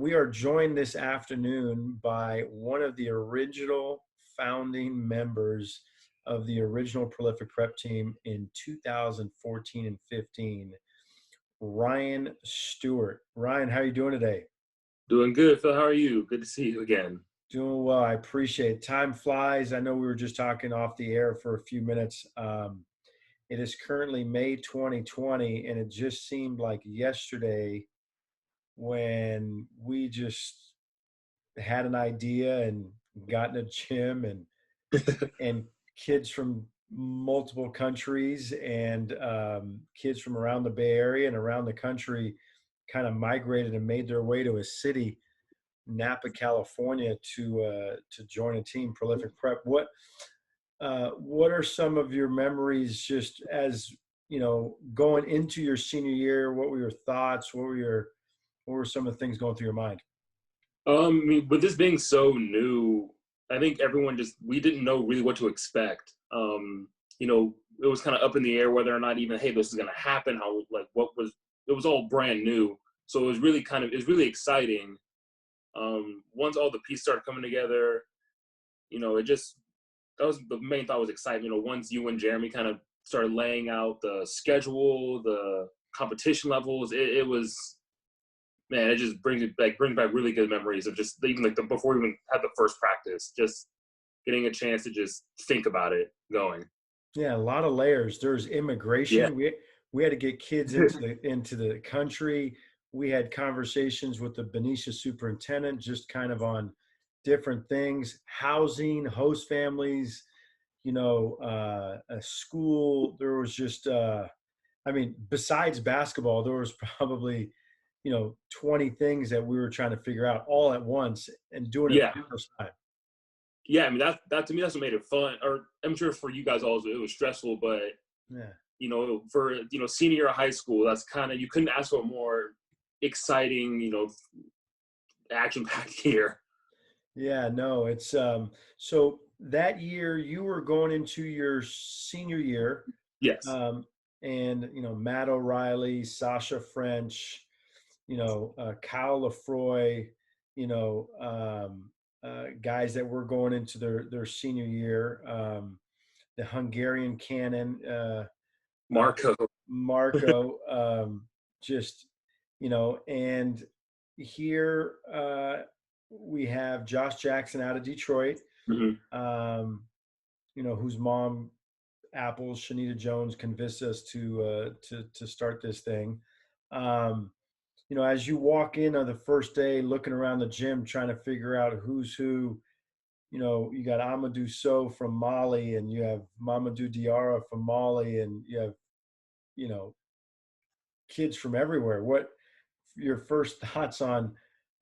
We are joined this afternoon by one of the original founding members of the original Prolific Prep team in 2014 and 15, Ryan Stewart. Ryan, how are you doing today? Doing good, Phil. How are you? Good to see you again. Doing well. I appreciate it. Time flies. I know we were just talking off the air for a few minutes. It is currently May 2020, and it just seemed like yesterday when we just had an idea and got in a gym and kids from multiple countries and kids from around the Bay Area and around the country kind of migrated and made their way to a city, Napa, California, to join a team, Prolific Prep. What are some of your memories just as going into your senior year? What were your thoughts? What were some of the things going through your mind? With this being so new, I think we didn't know really what to expect. It was kind of up in the air whether or not even, hey, this is going to happen. It was all brand new. So it was really exciting. Once all the pieces started coming together, that was the main thought was excitement. Once you and Jeremy kind of started laying out the schedule, the competition levels, it was, man, it just brings back really good memories of just even before we even had the first practice, just getting a chance to just think about it going. Yeah, a lot of layers. There's Yeah. immigration. We had to get kids into the country. We had conversations with the Benicia superintendent, just kind of on different things, housing, host families, a school. There was just, besides basketball, there was probably, 20 things that we were trying to figure out all at once and doing it Yeah. for the first time. Yeah. I mean, that to me, that's what made it fun. Or I'm sure for you guys also, it was stressful, but Yeah. for senior year of high school, that's kind of, you couldn't ask for a more exciting, action packed year. Yeah, no, it's so that year you were going into your senior year, Yes. um, and Matt O'Reilly, Sasha French, Kyle Lefroy, guys that were going into their senior year, the Hungarian Cannon, uh, Marco. Marco, just and here we have Josh Jackson out of Detroit, Mhm. whose mom, Apples, Shanita Jones, convinced us to start this thing. Um, as you walk in on the first day, looking around the gym, trying to figure out who's who. You got Amadou Sow from Mali, and you have Mamadou Diarra from Mali, and you have you know kids from everywhere. What your first thoughts on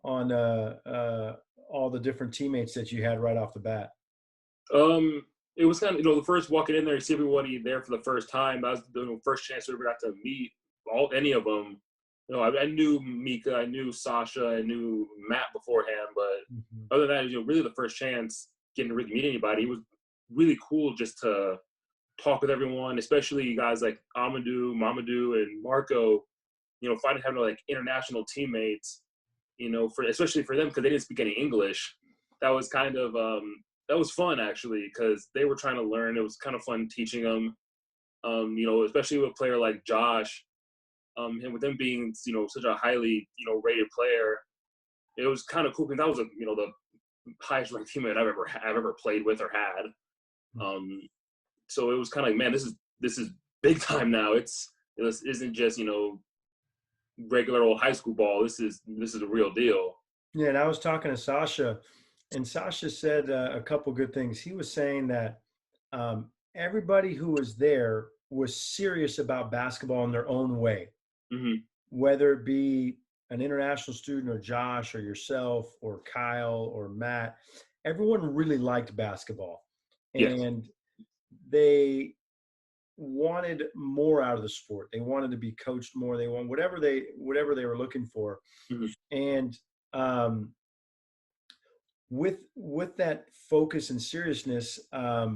all the different teammates that you had right off the bat? Um, it was kind of, the first walking in there, see everybody there for the first time. That was the first chance we ever got to meet any of them. I knew Mika, I knew Sasha, I knew Matt beforehand, Mhm. but other than that, really the first chance getting to really meet anybody. It was really cool just to talk with everyone, especially guys like Amadou, Mamadou, and Marco. Finding having like international teammates, for especially for them because they didn't speak any English. That was kind of that was fun actually because they were trying to learn. It was kind of fun teaching them. Especially with a player like Josh, and with them being such a highly rated player, it was kind of cool because that was the highest ranked teammate I've ever played with or had. Um, so it was kind of like, man, this is big time now. This isn't just regular old high school ball. This is a real deal. Yeah, and I was talking to Sasha, and Sasha said a couple good things. He was saying that everybody who was there was serious about basketball in their own way, Hmm. whether it be an international student or Josh or yourself or Kyle or Matt. Everyone really liked basketball, Yes. and they wanted more out of the sport. They wanted to be coached more. They want whatever they were looking for, Hmm. and um, with that focus and seriousness, uh,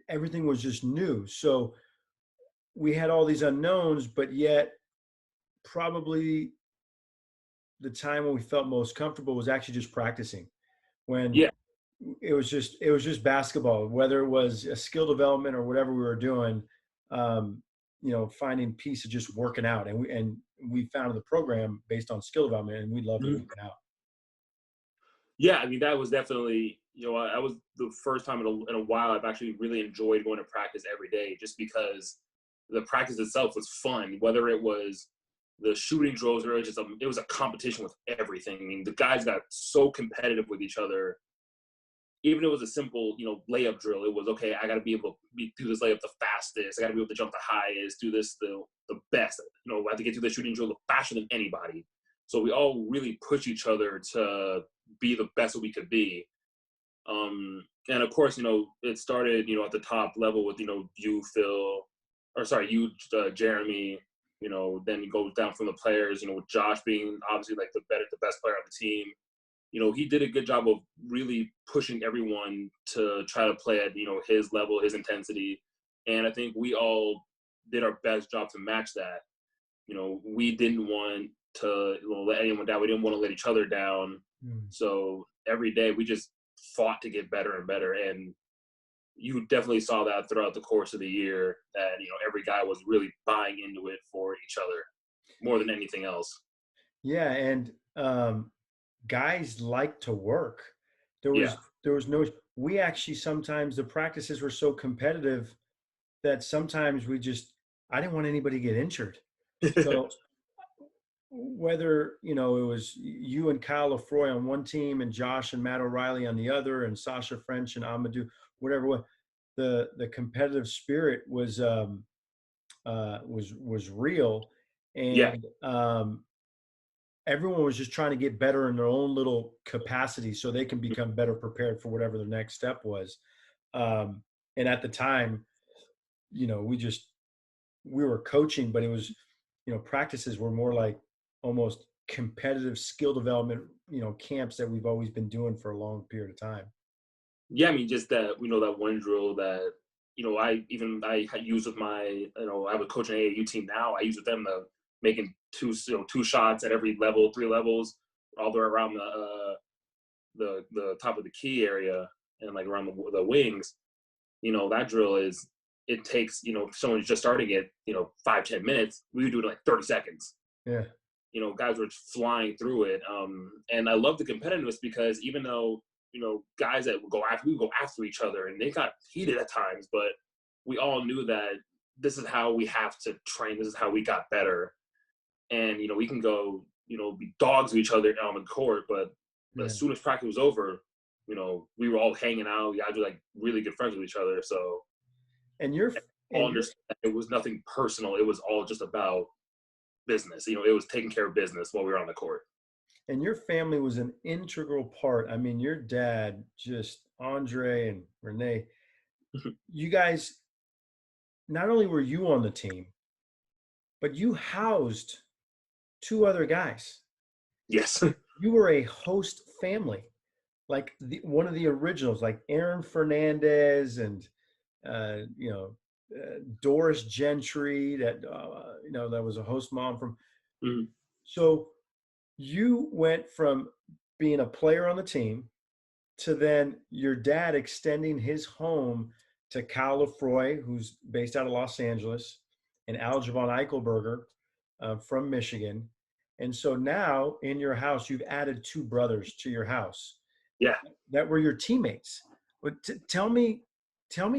everything was just new. So we had all these unknowns, but yet probably the time when we felt most comfortable was actually just practicing. When Yeah. it was just basketball, whether it was a skill development or whatever we were doing. Um, finding peace of just working out, and we founded the program based on skill development, and we loved Mhm. working out. Yeah, I mean, that was definitely, I was the first time in a while I've actually really enjoyed going to practice every day, just because the practice itself was fun. Whether it was the shooting drills, or it was a competition with everything. I mean, the guys got so competitive with each other. Even if it was a simple, layup drill, it was okay. I got to be able to do this layup the fastest. I got to be able to jump the highest, do this the best. I have to get through the shooting drill faster than anybody. So we all really push each other to be the best that we could be. And of course, it started, at the top level with, you, Phil, or sorry, you, Jeremy. Then it goes down from the players. With Josh being obviously like the best player on the team. He did a good job of really pushing everyone to try to play at, his level, his intensity. And I think we all did our best job to match that. We didn't want to let anyone down. We didn't want to let each other down. Mm. So every day we just fought to get better and better. And you definitely saw that throughout the course of the year that, every guy was really buying into it for each other more than anything else. Yeah, and guys like to work. There Yeah. was there was no. We actually sometimes the practices were so competitive that sometimes I didn't want anybody to get injured. So whether it was you and Kyle Lefroy on one team and Josh and Matt O'Reilly on the other, and Sasha French and Amadou, whatever, the competitive spirit was real, Yeah. and everyone was just trying to get better in their own little capacity so they can become better prepared for whatever the next step was. Um, and at the time, we were coaching, but it was, practices were more like almost competitive skill development, camps that we've always been doing for a long period of time. Yeah, I mean, just that that one drill that I use with my I have a coach an AAU team now. I use with them making two shots at every level, 3 levels, all the way around the top of the key area and like around the wings. That drill it takes someone who's just starting it 5-10 minutes. We would do it in like 30 seconds. Yeah. Guys were flying through it. And I love the competitiveness because even though, guys that we would go after each other and they got heated at times, but we all knew that this is how we have to train. This is how we got better. And, we can go, be dogs to each other on the court, but Yeah. as soon as practice was over, we were all hanging out. We guys were like really good friends with each other. So And you're all and you're understand it was nothing personal. It was all just about business. It was taking care of business while we were on the court. and your family was an integral part. I mean, your dad, just Andre and Renee, you guys, not only were you on the team, but you housed two other guys. Yes. You were a host family, like one of the originals, like Aaron Fernandez and uh, you know Doris Gentry, that was a host mom from. Mhm. So you went from being a player on the team to then your dad extending his home to Kyle Lefroy, who's based out of Los Angeles, and Al Javon Eichelberger from Michigan. And so now in your house, you've added two brothers to your house Yeah. that were your teammates. But tell me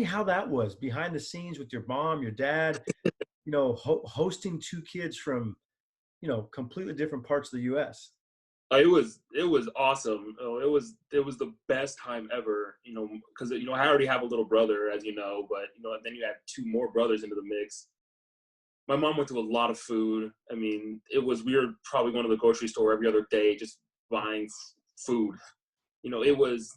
how that was behind the scenes with your mom, your dad, hosting two kids from, completely different parts of the U.S. It was awesome. It was the best time ever. Because I already have a little brother, as you know, but then you add two more brothers into the mix. My mom went through a lot of food. I mean, we were probably going to the grocery store every other day just buying food. It was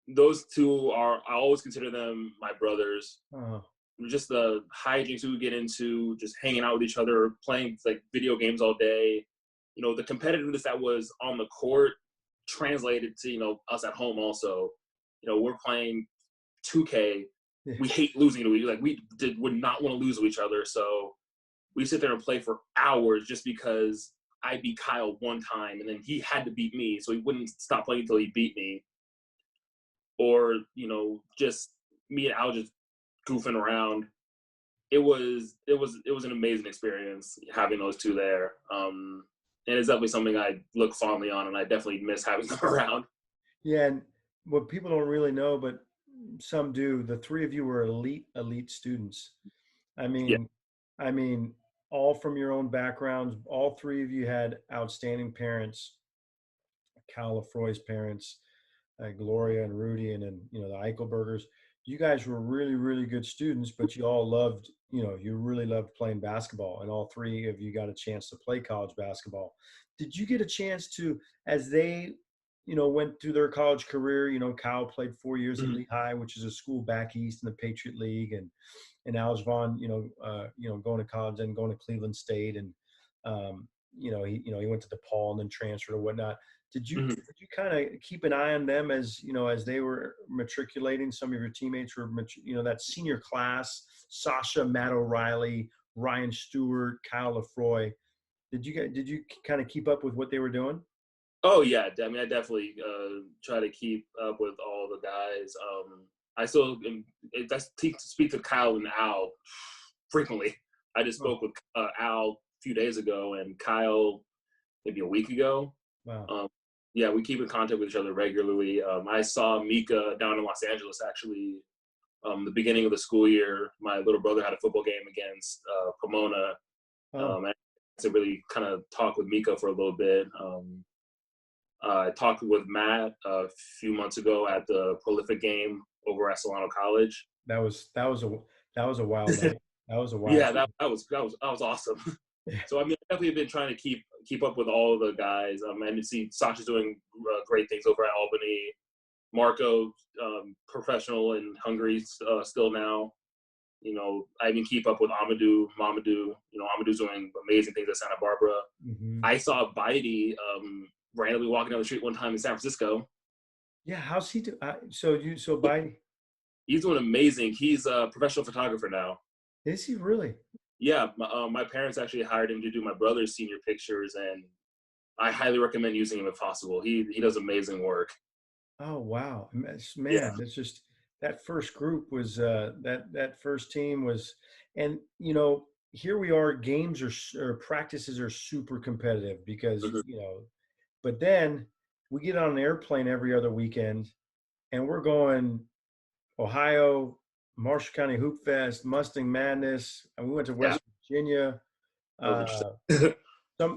those two are I always consider them my brothers. Oh, Just the hijinks we would get into, just hanging out with each other, playing like video games all day. The competitiveness that was on the court translated to us at home also. We're playing 2K. yeah. We hate losing to each other. Like would not want to lose to each other. So we sit there and play for hours just because I beat Kyle one time, and then he had to beat me, so he wouldn't stop playing until he beat me. Or just me and Al just goofing around. It was an amazing experience having those two there. And it's definitely something I look fondly on, and I definitely miss having them around. Yeah, and what people don't really know, but some do, the three of you were elite students. I Yeah. mean, I mean, all from your own backgrounds. All three of you had outstanding parents. Cal Lefroy's parents, Gloria and Rudy, and then the Eichelbergers. You guys were really good students, but you all loved, you really loved playing basketball, and all three of you got a chance to play college basketball. Did you get a chance to, as they, went through their college career? Kyle played 4 years at Mhm. Lehigh, which is a school back east in the Patriot League, and Alj Vaughn, going to college and going to Cleveland State, and he went to DePaul and then transferred or whatnot. Mhm. Did you kind of keep an eye on them as as they were matriculating? Some of your teammates were, that senior class: Sasha, Matt O'Reilly, Ryan Stewart, Kyle Lefroy. Did you kind of keep up with what they were doing? Oh yeah, I mean, I definitely try to keep up with all the guys. I still speak to Kyle and Al frequently. I just Oh, spoke with Al a few days ago and Kyle maybe a week ago. wow. Um, yeah, we keep in contact with each other regularly. I saw Mika down in Los Angeles actually. The beginning of the school year, my little brother had a football game against Pomona. Oh, And to really kind of talk with Mika for a little bit. I talked with Matt a few months ago at the Prolific game over at Solano College. that was a wild night. That was a wild. Yeah, that was awesome. Yeah. So I mean, I definitely been trying to keep up with all the guys. And to see Sasha's doing great things over at Albany. Marco, professional in Hungary still now. I even keep up with Amadou, Mamadou. Amadou's doing amazing things at Santa Barbara. Hmm. I saw Bitey randomly walking down the street one time in San Francisco. Yeah. How's he do? So by He's doing amazing. He's a professional photographer now. is he really? Yeah, my parents actually hired him to do my brother's senior pictures, and I highly recommend using him if possible. He does amazing work. Oh wow, Yeah. man, that's just that first group was that first team was, and here we are. Games or practices are super competitive because Mhm. but then we get on an airplane every other weekend, and we're going Ohio, Marshall County Hoop Fest, Mustang Madness, and we went to Yeah, West Virginia. that was Uh, interesting.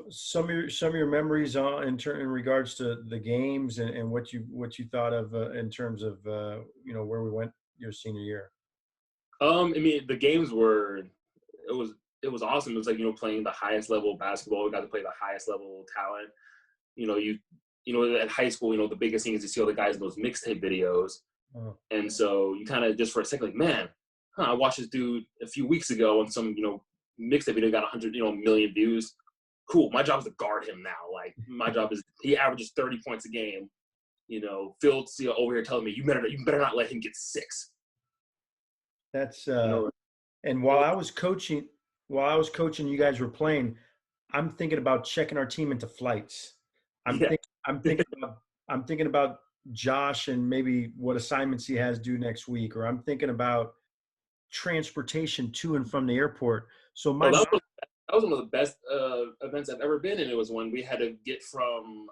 some of your memories on in regards to the games and what you thought of in terms of where we went your senior year. I mean, the games were it was it was awesome. It was like playing the highest level of basketball. We got to play the highest level of talent. You know, at high school, the biggest thing is to see all the guys in those mixtape videos. Oh, And so you kind of just for a second, like, man, I watched this dude a few weeks ago on some, mixtape video, got 100, million views. Cool. My job is to guard him now. Like my job is he averages 30 points a game. Phil's over here telling me you better not let him get six. that's You know, and it was, while I was coaching, you guys were playing. I'm thinking about checking our team into flights. I'm yeah. think I'm thinking about Josh and maybe what assignments he has due next week, or I'm thinking about transportation to and from the airport. So Oh, my mind, that was one of the best events I've ever been in. It was when we had to get from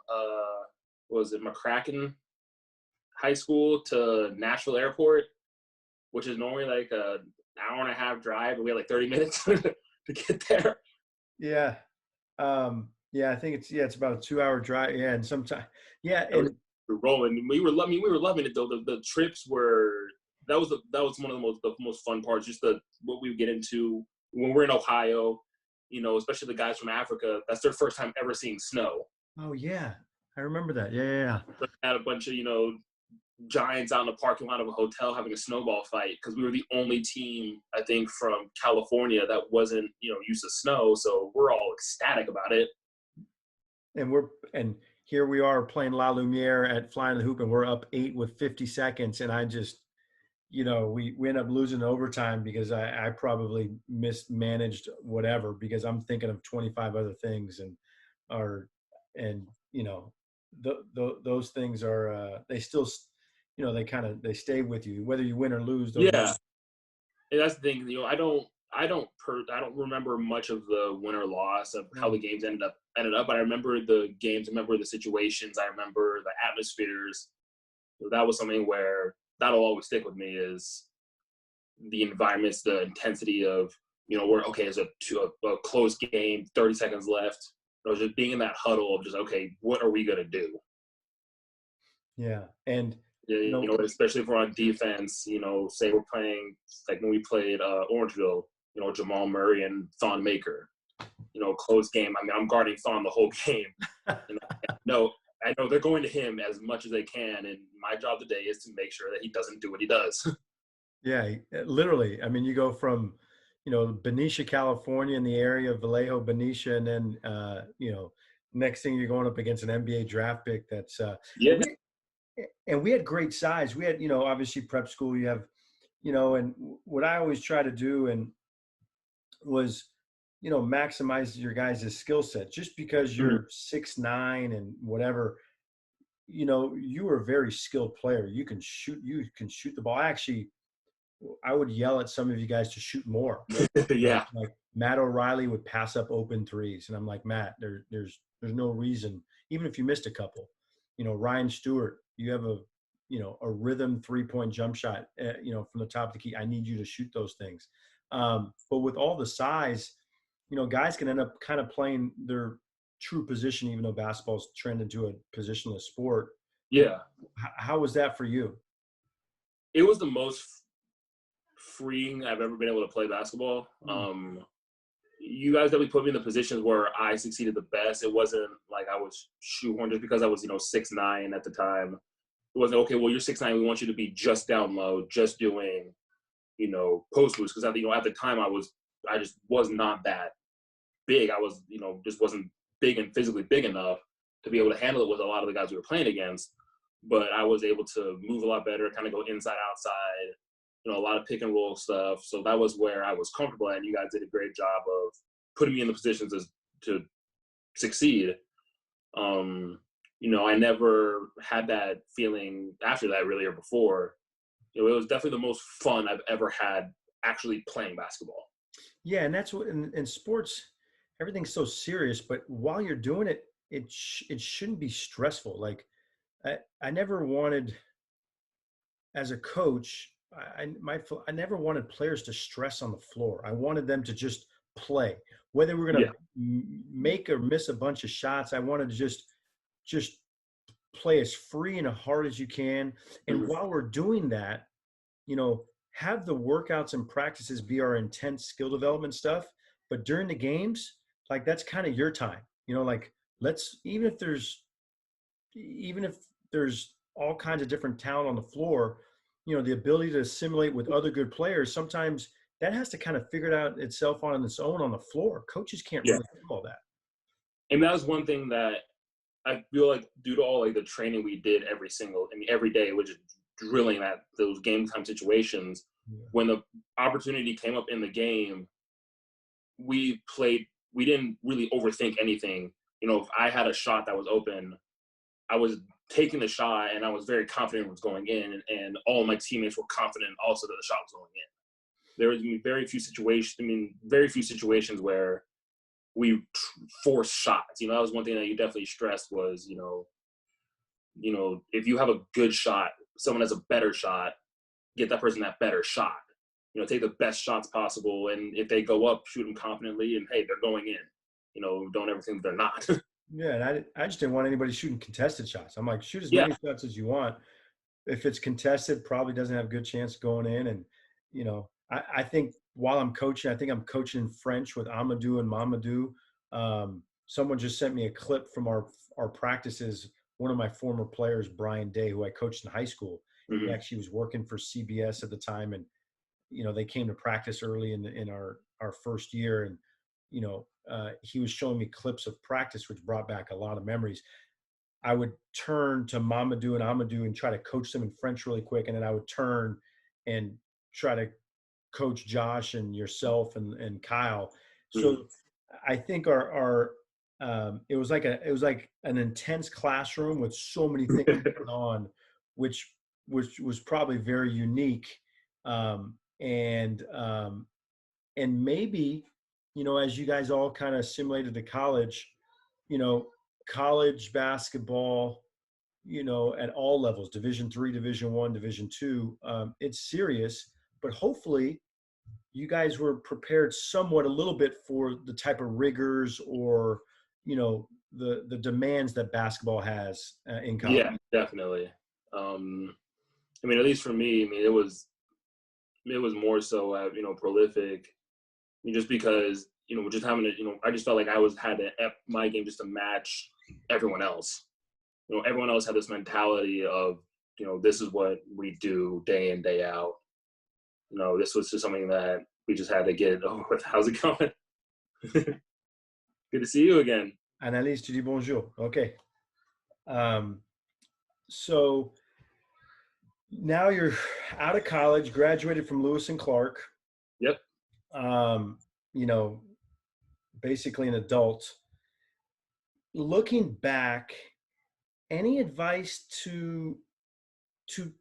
what was it McCracken High School to Nashville Airport, which is normally like a hour and a half drive, and we had like 30 minutes to get there. yeah, yeah, I think it's about a 2 hour drive. Yeah, and sometimes, yeah, And we and were rolling. We were loving it though. The trips were that was one of the most fun parts. Just what we would get into when we're in Ohio. Especially the guys from Africa. That's their first time ever seeing snow. oh yeah, I remember that. Yeah, yeah, yeah. But had a bunch of giants out in the parking lot of a hotel having a snowball fight because we were the only team I think from California that wasn't used to snow. So we're all ecstatic about it. And here we are playing La Lumiere at Flying the Hoop, and we're up 8 with 50 seconds, and I just, we end up losing overtime because I probably mismanaged whatever because I'm thinking of 25 other things, and are, and those things are, they still, they kind of, they stay with you whether you win or lose. Those Yeah, moments. and that's the thing. I don't remember much of the win or loss of how the Mm. games ended up. But I remember the games. I remember the situations. I remember the atmospheres. That was something where that'll always stick with me is the environments, the intensity of where okay, it's a close game, 30 seconds left. Just being in that huddle of just okay, what are we gonna do? Yeah, and you You know, know, especially if we're on defense. Say we're playing like when we played Orangeville. Jamal Murray and Thon Maker. Close game. I mean, I'm guarding Thon the whole game. And I know they're going to him as much as they can, and my job today is to make sure that he doesn't do what he does. yeah, literally. I mean, you go from, Benicia, California, in the area of Vallejo, Benicia, and then, next thing you're going up against an NBA draft pick. That's, Yeah, and we had great size. We had, obviously prep school. You have, and what I always try to do and was, maximize your guys' skill set. Just because mhm. you're 6'9" and whatever, you are a very skilled player. You can shoot the ball. I would yell at some of you guys to shoot more. Yeah, Like Matt O'Reilly would pass up open threes, and I'm like, Matt, there's no reason, even if you missed a couple. Ryan Stewart, you have a rhythm 3-point jump shot, from the top of the key. I need you to shoot those things. But with all the size, guys can end up kind of playing their true position, even though basketball's trended into a positionless sport. yeah. How was that for you? It was the most freeing I've ever been able to play basketball. Mm. You guys definitely put me in the positions where I succeeded the best. It wasn't like I was shoehorned just because I was 6'9" at the time. It wasn't okay. Well, you're 6'9". We want you to be just down low, just doing post moves because at the time I just was not that big. I was just wasn't big and physically big enough to be able to handle it with a lot of the guys we were playing against. But I was able to move a lot better, kind of go inside outside, a lot of pick and roll stuff. So that was where I was comfortable at. And you guys did a great job of putting me in the positions to succeed. I never had that feeling after that really or before. It was definitely the most fun I've ever had actually playing basketball. Yeah, and that's what in sports, everything's so serious. But while you're doing it, it shouldn't be stressful. Like I never wanted, as a coach, I never wanted players to stress on the floor. I wanted them to just play, whether we're Yeah. gonna make or miss a bunch of shots. I wanted to just play as free and as hard as you can. And Mhm. while we're doing that, have the workouts and practices be our intense skill development stuff. But during the games, like that's kind of your time, like let's, even if there's all kinds of different talent on the floor, the ability to assimilate with other good players, sometimes that has to kind of figure it out itself on its own on the floor. Coaches can't Yeah. really do all that. And that was one thing that I feel like due to all like the training we did every day, which is drilling at those game time situations, Yeah. when the opportunity came up in the game, we didn't really overthink anything. If I had a shot that was open, I was taking the shot and I was very confident it was going in, and all my teammates were confident also that the shot was going in. There was very few situations where we forced shots. That was one thing that you definitely stressed was, if you have a good shot, someone has a better shot, get that person that better shot. Take the best shots possible, and if they go up, shoot them confidently, and hey, they're going in. Don't ever think they're not. Yeah, and I just didn't want anybody shooting contested shots. I'm like, shoot as Yeah. many shots as you want. If it's contested, probably doesn't have a good chance going in. And I think while I'm coaching, I think I'm coaching in French with Amadou and Mamadou. Someone just sent me a clip from our practices. One of my former players, Brian Day, who I coached in high school, he Hmm. actually was working for CBS at the time, and they came to practice early in our first year, and he was showing me clips of practice, which brought back a lot of memories. I would turn to Mamadou and Amadou and try to coach them in French really quick, and then I would turn and try to coach Josh and yourself and Kyle. Hmm. So I think our it was like an intense classroom with so many things going on, which was probably very unique. Um, and and maybe, as you guys all kind of assimilated to college, you know, college basketball, at all levels, Division 3, Division 1, Division 2, it's serious, but hopefully you guys were prepared somewhat a little bit for the type of rigors or, the demands that basketball has in college. Yeah, definitely. I mean, at least for me, I mean, it was more so, prolific. I mean, just because, just having to, I just felt like I had to up my game just to match everyone else. Everyone else had this mentality of, this is what we do day in, day out. This was just something that we just had to get over with. How's it going? Good to see you again. Analyse, tu dis bonjour. Okay. Um, so now you're out of college, graduated from Lewis and Clark, Yep. um, you know, basically an adult. Looking back, any advice to to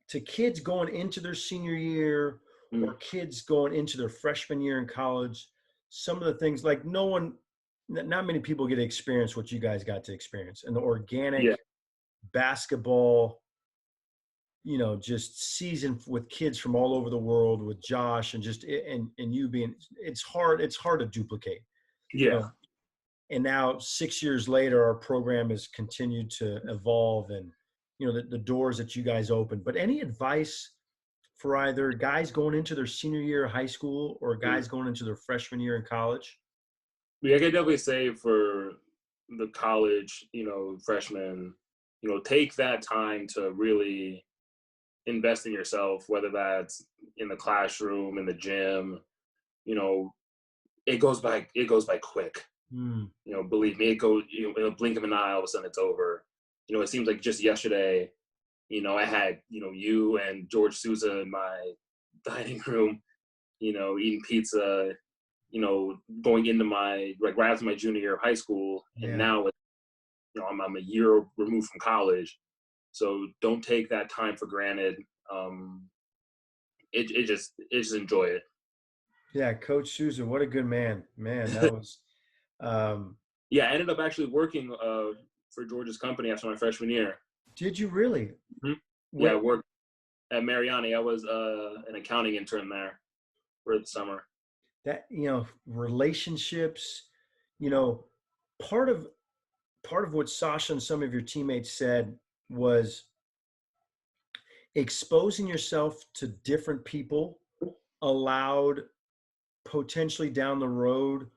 to kids going into their senior year Mm. or kids going into their freshman year in college? Some of the things, like, not many people get to experience what you guys got to experience, and the organic Yeah. basketball, just season with kids from all over the world, with Josh and you being, it's hard to duplicate, you Yeah. know. And now 6 years later, our program has continued to evolve, and the doors that you guys open. But any advice for either guys going into their senior year of high school or Mm. guys going into their freshman year in college? Yeah, I could definitely say for the college, freshmen, take that time to really invest in yourself, whether that's in the classroom, in the gym. You know, it goes by quick. Hmm. Believe me, it goes, in a blink of an eye, all of a sudden it's over. It seems like just yesterday, I had, you and George Souza in my dining room, eating pizza, going into my, like, right after my junior year of high school. And Yeah. now, I'm a year removed from college. So don't take that time for granted. Um, it just enjoy it. Yeah. Coach Souza, what a good man. Man, that was, um, Yeah, I ended up actually working for George's company after my freshman year. did you really? Mhm. Yeah, I What worked at Mariani. I was an accounting intern there for the summer. that, relationships, you know, part of, what Sasha and some of your teammates said was exposing yourself to different people allowed potentially down the road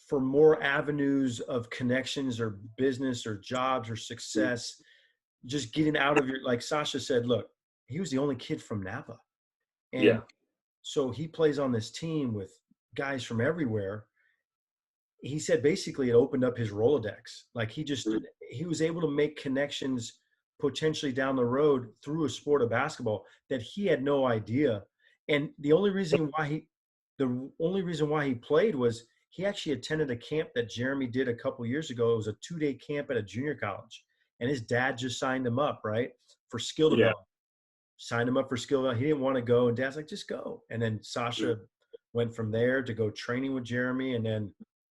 for more avenues of connections or business or jobs or success. Just getting out of your, like Sasha said, look, he was the only kid from Napa. Yeah, And so he plays on this team with guys from everywhere. He said basically it opened up his Rolodex. Like he was able to make connections potentially down the road through a sport of basketball that he had no idea. And the only reason why he played was he actually attended a camp that Jeremy did a couple years ago. It was a 2-day camp at a junior college, and his dad just signed him up, right, for skill yeah, development. Signed him up for skill development. He didn't want to go, and Dad's like, just go. And then Sasha went from there to go training with Jeremy, and then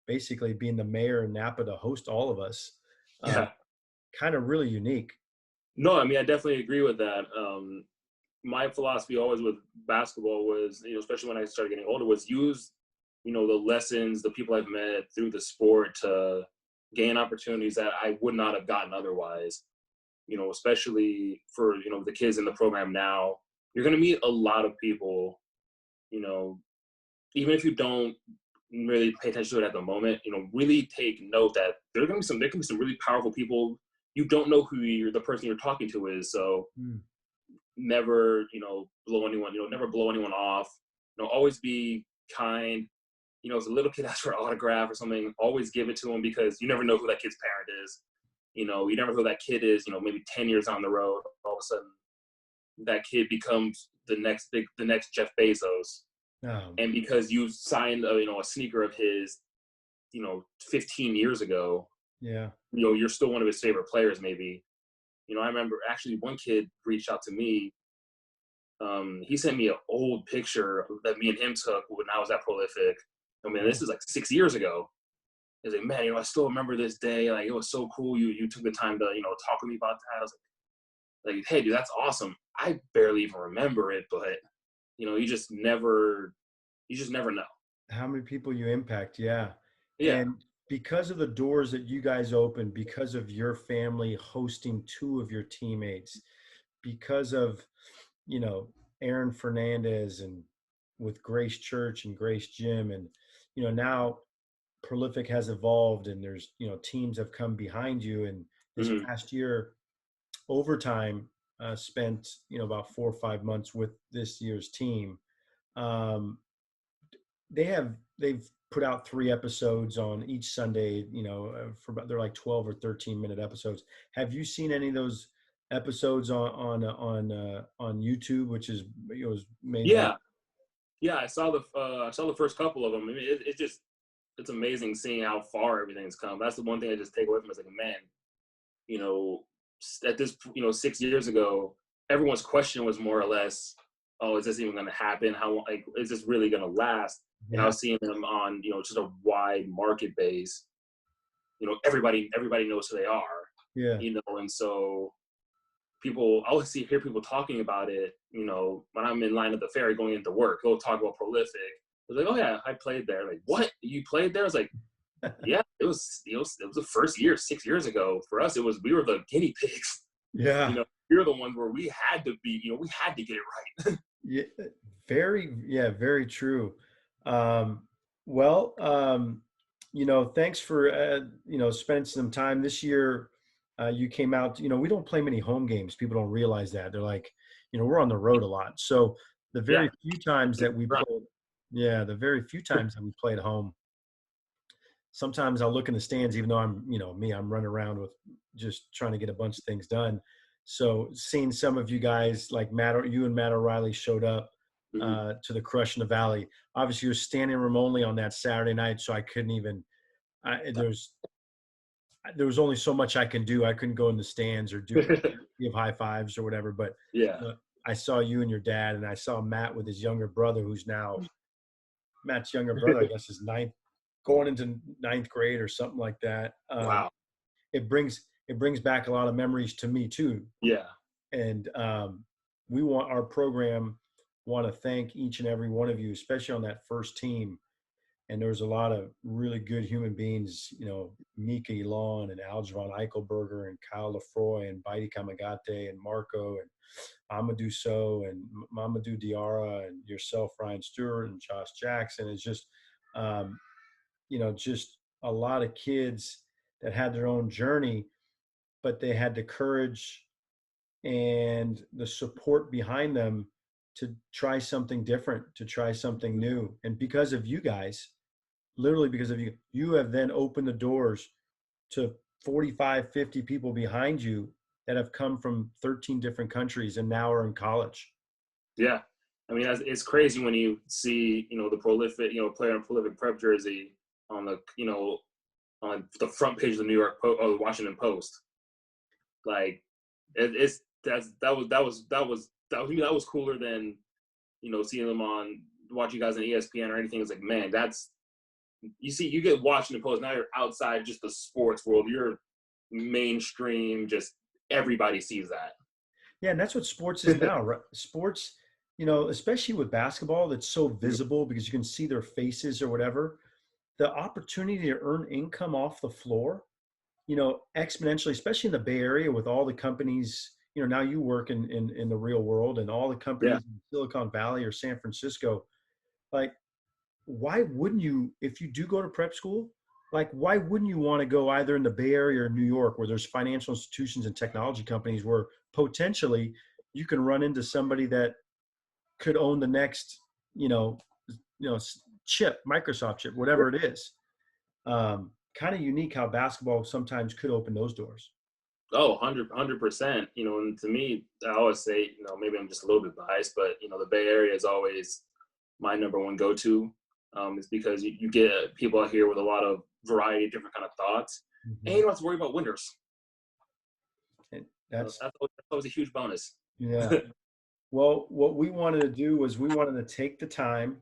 basically being the mayor in Napa to host all of us. Um, yeah. Kind of really unique. No, I mean, I definitely agree with that. My philosophy always with basketball was, especially when I started getting older, was use, the lessons, the people I've met through the sport to gain opportunities that I would not have gotten otherwise. Especially for, the kids in the program now, you're going to meet a lot of people, you know, even if you don't really pay attention to it at the moment, really take note that there can be some really powerful people. You don't know who the person you're talking to is. So Mm. never, never blow anyone off. Always be kind. If a little kid asks for an autograph or something, always give it to him, because you never know who that kid's parent is. You never know who that kid is. Maybe 10 years down the road, all of a sudden that kid becomes the next Jeff Bezos, Um, and because you signed a sneaker of his, 15 years ago, Yeah. you're still one of his favorite players, maybe. I remember actually one kid reached out to me. He sent me an old picture that me and him took when I was at Prolific. I mean, this Oh, is like 6 years ago. He's like, man, I still remember this day. Like, it was so cool. You took the time to, talk with me about that. I was like, hey, dude, that's awesome. I barely even remember it, but you just never know. how many people you impact. Yeah. Yeah. And because of the doors that you guys opened, because of your family hosting two of your teammates, because of, you know, Aaron Fernandez and with Grace Church and Grace Gym, and, now Prolific has evolved and there's, teams have come behind you. And this Hmm. past year, overtime spent, about 4 or 5 months with this year's team. Um, they've put out 3 episodes on each Sunday, for about, they're like 12 or 13-minute episodes. Have you seen any of those episodes on YouTube, which is, was made by? Yeah. Yeah. I saw the first couple of them. I mean, it's amazing seeing how far everything's come. That's the one thing I just take away from it. It's like, man, you know, at this, 6 years ago, everyone's question was more or less, oh, is this even going to happen? How, like, is this really going to last? And I Yeah, was seeing them on, just a wide market base. Everybody knows who they are, yeah, and so I always hear people talking about it, when I'm in line at the ferry going into work, they'll talk about Prolific. They're like, oh yeah, I played there. Like, what? You played there? I was like, yeah, it was the first year 6 years ago. For us, we were the guinea pigs. yeah, We were the ones where we had to be, we had to get it right. yeah. Very true. Um, well, thanks for spending some time this year. You came out. We don't play many home games. People don't realize that. They're like, we're on the road a lot. So the Yeah. very few times that we Right. played, yeah, the very few times that we played home, sometimes I'll look in the stands, even though I'm running around with just trying to get a bunch of things done. So seeing some of you guys like you and Matt O'Reilly showed up Hmm. to the Crush in the Valley. Obviously, you're standing room only on that Saturday night, so I couldn't even. There was only so much I can do. I couldn't go in the stands or give high fives or whatever. But Yeah. I saw you and your dad, and I saw Matt with his younger brother, who's now Matt's younger brother. I guess is going into ninth grade or something like that. Wow. It brings back a lot of memories to me too. Yeah. And we want our program want to thank each and every one of you, especially on that first team. And there was a lot of really good human beings, Mika Elon and Algernon Eichelberger and Kyle Lefroy and Baidi Kamagate and Marco and Amadou So and Mamadou Diarra and yourself, Ryan Stewart and Josh Jackson. It's just, um, just a lot of kids that had their own journey, but they had the courage and the support behind them to try something different, to try something new. And because of you guys, literally because of you, you have then opened the doors to 45, 50 people behind you that have come from 13 different countries and now are in college. Yeah. I mean, it's crazy when you see, the Prolific, player in Prolific prep jersey on on the front page of the or the Washington Post. Like, it's that was cooler than, seeing them on watching you guys on ESPN or anything. It's like, man, you get Washington Post, now you're outside just the sports world. You're mainstream, just everybody sees that. Yeah, and that's what sports is now, right? Sports, especially with basketball, that's so visible because you can see their faces or whatever. The opportunity to earn income off the floor, exponentially, especially in the Bay Area with all the companies, now you work in the real world and all the Yeah. companies in Silicon Valley or San Francisco. Like, why wouldn't you, if you do go to prep school, like, why wouldn't you want to go either in the Bay Area or New York, where there's financial institutions and technology companies where potentially you can run into somebody that could own the next, you know, chip, Microsoft chip, whatever it is. Kind of unique how basketball sometimes could open those doors. Oh, 100%. And to me, I always say, maybe I'm just a little bit biased, but the Bay Area is always my number one go-to. It's because you get people out here with a lot of variety of different kind of thoughts, and Hmm. you don't have to worry about winners. So That's that's always a huge bonus. yeah. Well, what we wanted to do was we wanted to take the time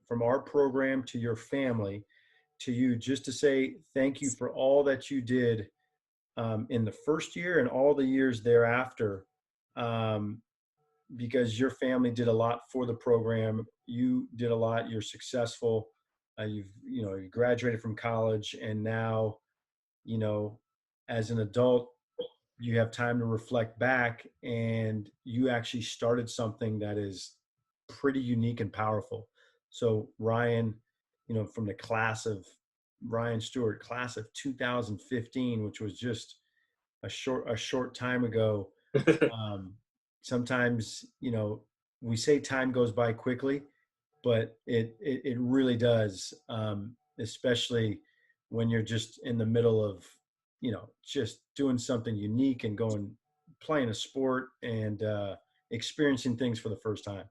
from our program to your family to you just to say thank you for all that you did in the first year and all the years thereafter, um, because your family did a lot for the program. You did a lot. You're successful. You graduated from college, and now, you know, as an adult, you have time to reflect back, and you actually started something that is pretty unique and powerful. So Ryan, from the class of Ryan Stewart, class of 2015, which was just a short time ago. um, Sometimes, we say time goes by quickly, but it really does, especially when you're just in the middle of, just doing something unique and playing a sport and experiencing things for the first time.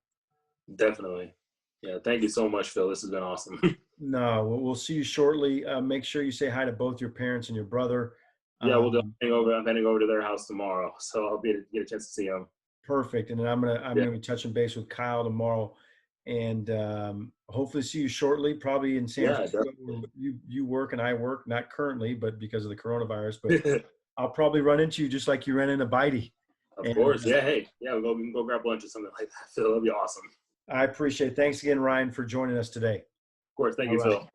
Definitely. Yeah. Thank you so much, Phil. This has been awesome. No, we'll see you shortly. Make sure you say hi to both your parents and your brother. Yeah, we'll do. Um, I'm heading over to their house tomorrow, so I'll get a chance to see them. Perfect. And then I'm Yeah. gonna be touching base with Kyle tomorrow, and hopefully see you shortly. Probably in San Yeah, Francisco, where you work and I work. Not currently, but because of the coronavirus. But definitely. I'll probably run into you just like you ran into Bitey. Of And course. Yeah. Hey. Yeah. We can go grab lunch or something like that, Phil. That'll be awesome. I appreciate it. Thanks again, Ryan, for joining us today. Of course. Thank All you, right. Phil.